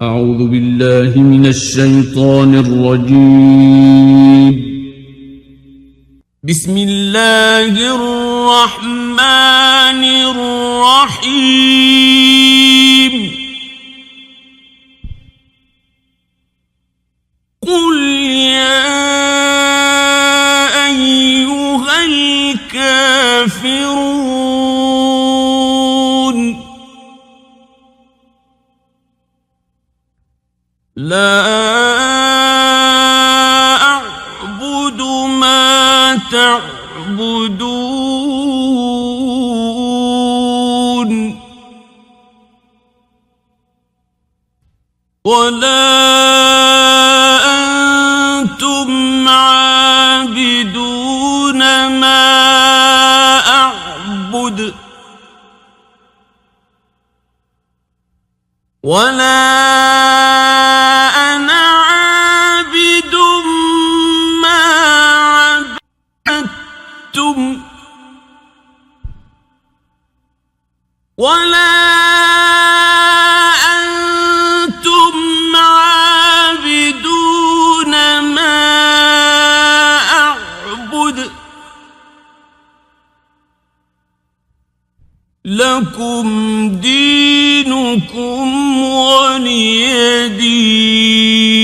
أعوذ بالله من الشيطان الرجيم. بسم الله الرحمن الرحيم. قل يا أيها الكافرون لا أعبد ما تعبدون ولا أنتم عابدون ما أعبد ولا أنا عابد ما عبدتم ولا أنتم عابدون ما أعبد لكم دينكم ولي دين.